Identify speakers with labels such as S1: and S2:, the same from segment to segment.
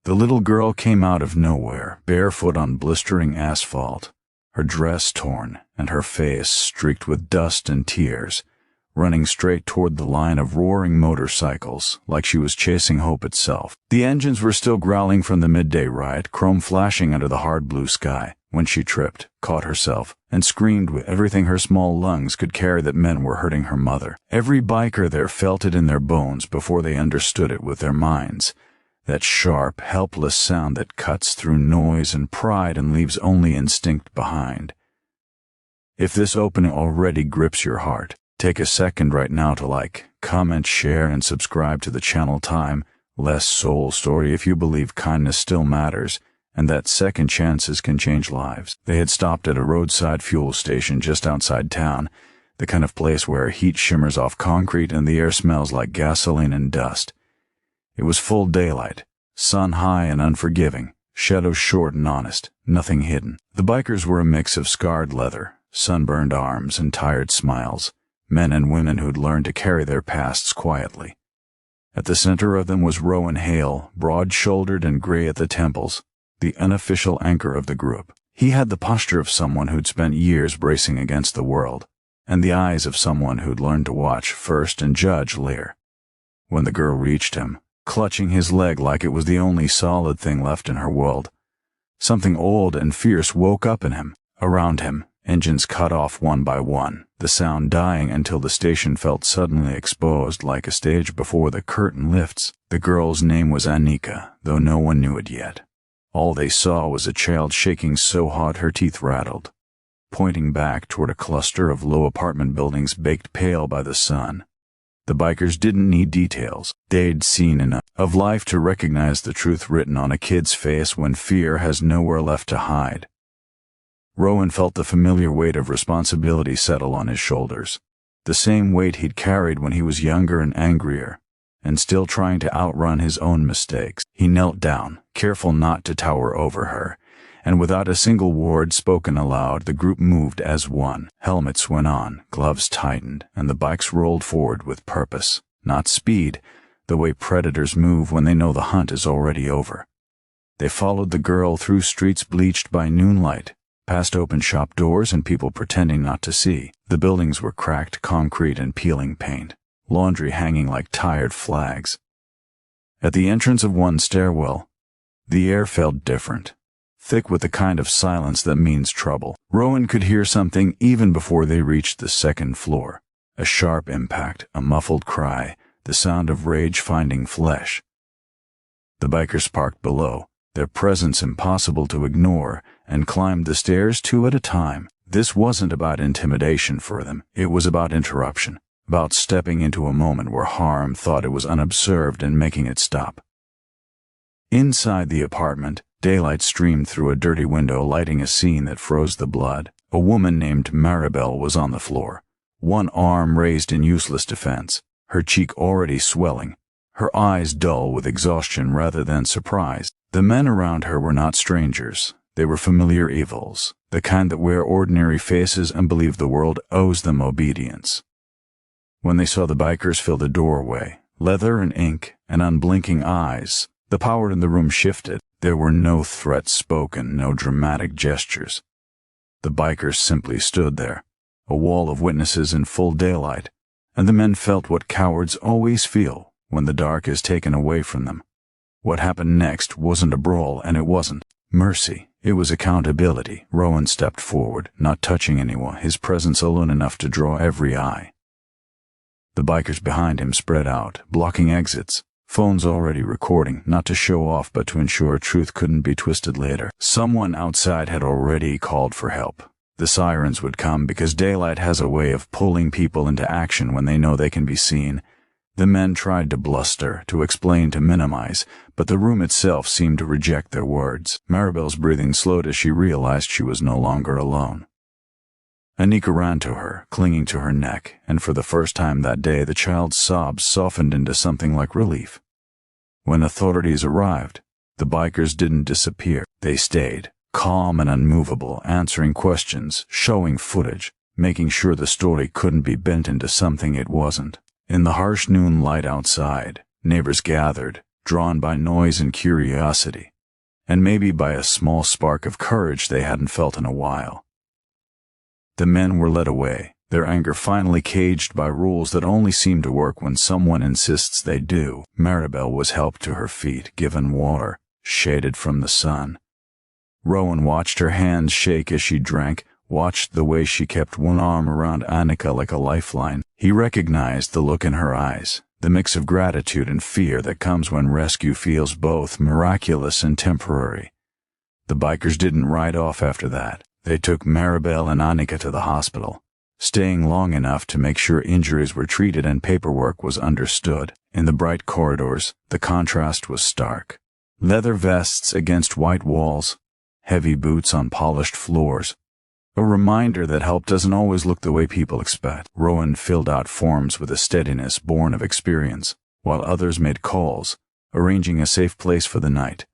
S1: The little girl came out of nowhere, barefoot on blistering asphalt, her dress torn and her face streaked with dust and tears, running straight toward the line of roaring motorcycles like she was chasing hope itself. The engines were still growling from the midday ride, chrome flashing under the hard blue sky, when she tripped, caught herself, and screamed with everything her small lungs could carry that men were hurting her mother. Every biker there felt it in their bones before they understood it with their minds. That sharp, helpless sound that cuts through noise and pride and leaves only instinct behind. If this opening already grips your heart, take a second right now to like, comment, share, and subscribe to the channel. Time, less soul story if you believe kindness still matters, and that second chances can change lives. They had stopped at a roadside fuel station just outside town, the kind of place where heat shimmers off concrete and the air smells like gasoline and dust. It was full daylight, sun high and unforgiving, shadows short and honest, nothing hidden. The bikers were a mix of scarred leather, sunburned arms, and tired smiles, men and women who'd learned to carry their pasts quietly. At the center of them was Rowan Hale, broad-shouldered and gray at the temples, the unofficial anchor of the group. He had the posture of someone who'd spent years bracing against the world, and the eyes of someone who'd learned to watch first and judge later. When the girl reached him, clutching his leg like it was the only solid thing left in her world, something old and fierce woke up in him. Around him, engines cut off one by one, the sound dying until the station felt suddenly exposed like a stage before the curtain lifts. The girl's name was Anika, though no one knew it yet. All they saw was a child shaking so hard her teeth rattled, pointing back toward a cluster of low apartment buildings baked pale by the sun. The bikers didn't need details. They'd seen enough of life to recognize the truth written on a kid's face when fear has nowhere left to hide. Rowan felt the familiar weight of responsibility settle on his shoulders, the same weight he'd carried when he was younger and angrier, and still trying to outrun his own mistakes. He knelt down, careful not to tower over her, and without a single word spoken aloud, the group moved as one. Helmets went on, gloves tightened, and the bikes rolled forward with purpose, not speed, the way predators move when they know the hunt is already over. They followed the girl through streets bleached by noonlight, past open shop doors and people pretending not to see. The buildings were cracked concrete and peeling paint, laundry hanging like tired flags. At the entrance of one stairwell, the air felt different, thick with the kind of silence that means trouble. Rowan could hear something even before they reached the second floor. A sharp impact, a muffled cry, the sound of rage finding flesh. The bikers parked below, their presence impossible to ignore, and climbed the stairs two at a time. This wasn't about intimidation for them. It was about interruption, about stepping into a moment where harm thought it was unobserved and making it stop. Inside the apartment, daylight streamed through a dirty window, lighting a scene that froze the blood. A woman named Maribel was on the floor, one arm raised in useless defense, her cheek already swelling, her eyes dull with exhaustion rather than surprise. The men around her were not strangers. They were familiar evils, the kind that wear ordinary faces and believe the world owes them obedience. When they saw the bikers fill the doorway, leather and ink and unblinking eyes, the power in the room shifted. There were no threats spoken, no dramatic gestures. The bikers simply stood there, a wall of witnesses in full daylight, and the men felt what cowards always feel when the dark is taken away from them. What happened next wasn't a brawl, and it wasn't mercy. It was accountability. Rowan stepped forward, not touching anyone, his presence alone enough to draw every eye. The bikers behind him spread out, blocking exits, phones already recording, not to show off but to ensure truth couldn't be twisted later. Someone outside had already called for help. The sirens would come because daylight has a way of pulling people into action when they know they can be seen. The men tried to bluster, to explain, to minimize, but the room itself seemed to reject their words. Maribel's breathing slowed as she realized she was no longer alone. Anika ran to her, clinging to her neck, and for the first time that day the child's sobs softened into something like relief. When authorities arrived, the bikers didn't disappear. They stayed, calm and unmovable, answering questions, showing footage, making sure the story couldn't be bent into something it wasn't. In the harsh noon light outside, neighbors gathered, drawn by noise and curiosity, and maybe by a small spark of courage they hadn't felt in a while. The men were led away, their anger finally caged by rules that only seem to work when someone insists they do. Maribel was helped to her feet, given water, shaded from the sun. Rowan watched her hands shake as she drank, watched the way she kept one arm around Annika like a lifeline. He recognized the look in her eyes, the mix of gratitude and fear that comes when rescue feels both miraculous and temporary. The bikers didn't ride off after that. They took Maribel and Annika to the hospital, staying long enough to make sure injuries were treated and paperwork was understood. In the bright corridors, the contrast was stark. Leather vests against white walls, heavy boots on polished floors. A reminder that help doesn't always look the way people expect. Rowan filled out forms with a steadiness born of experience, while others made calls, arranging a safe place for the night,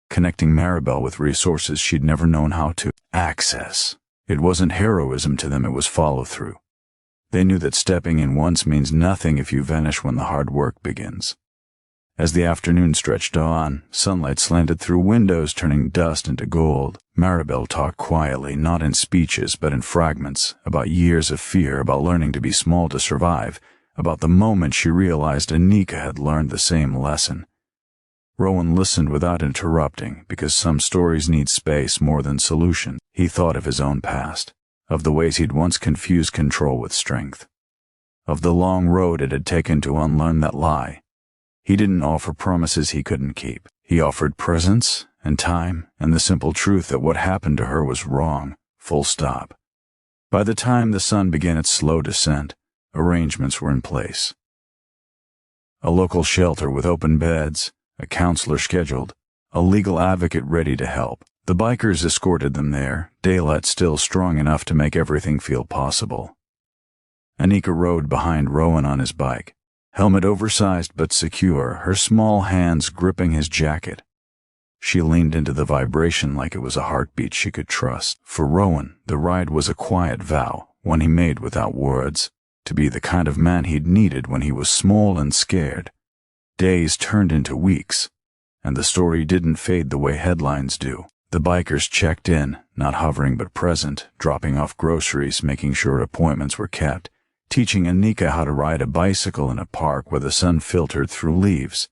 S1: connecting Maribel with resources she'd never known how to access. It wasn't heroism to them, it was follow-through. They knew that stepping in once means nothing if you vanish when the hard work begins. As the afternoon stretched on, sunlight slanted through windows, turning dust into gold. Maribel talked quietly, not in speeches but in fragments, about years of fear, about learning to be small to survive, about the moment she realized Annika had learned the same lesson. Rowan listened without interrupting, because some stories need space more than solution. He thought of his own past, of the ways he'd once confused control with strength, of the long road it had taken to unlearn that lie. He didn't offer promises he couldn't keep. He offered presence and time and the simple truth that what happened to her was wrong, full stop. By the time the sun began its slow descent, arrangements were in place. A local shelter with open beds, a counselor scheduled, a legal advocate ready to help. The bikers escorted them there, daylight still strong enough to make everything feel possible. Annika rode behind Rowan on his bike, helmet oversized but secure, her small hands gripping his jacket. She leaned into the vibration like it was a heartbeat she could trust. For Rowan, the ride was a quiet vow, one he made without words, to be the kind of man he'd needed when he was small and scared. Days turned into weeks, and the story didn't fade the way headlines do. The bikers checked in, not hovering but present, dropping off groceries, making sure appointments were kept, teaching Annika how to ride a bicycle in a park where the sun filtered through leaves.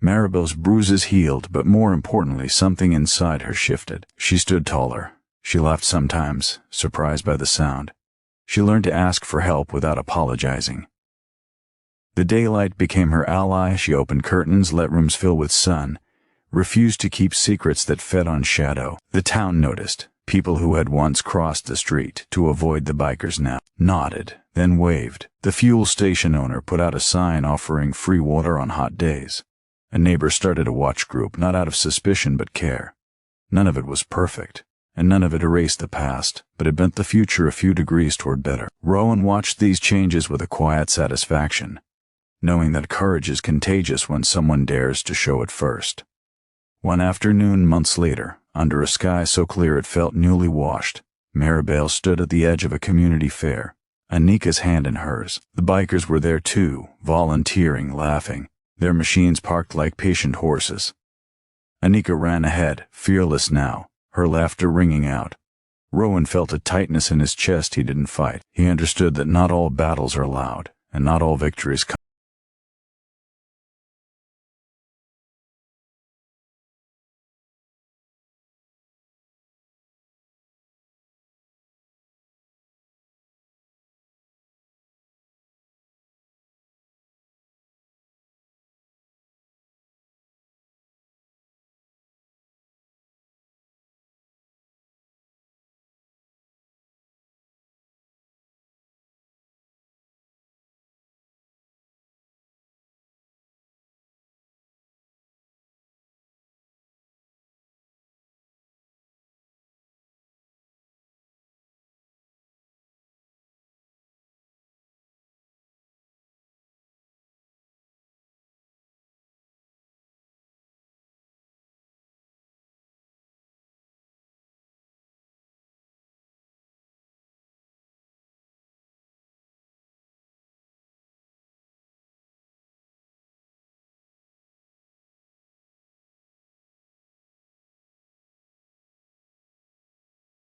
S1: Maribel's bruises healed, but more importantly, something inside her shifted. She stood taller. She laughed sometimes, surprised by the sound. She learned to ask for help without apologizing. The daylight became her ally. She opened curtains, let rooms fill with sun, refused to keep secrets that fed on shadow. The town noticed. People who had once crossed the street to avoid the bikers now nodded, then waved. The fuel station owner put out a sign offering free water on hot days. A neighbor started a watch group, not out of suspicion but care. None of it was perfect, and none of it erased the past, but it bent the future a few degrees toward better. Rowan watched these changes with a quiet satisfaction, knowing that courage is contagious when someone dares to show it first. One afternoon, months later, under a sky so clear it felt newly washed, Maribel stood at the edge of a community fair, Annika's hand in hers. The bikers were there too, volunteering, laughing, their machines parked like patient horses. Annika ran ahead, fearless now, her laughter ringing out. Rowan felt a tightness in his chest he didn't fight. He understood that not all battles are loud, and not all victories come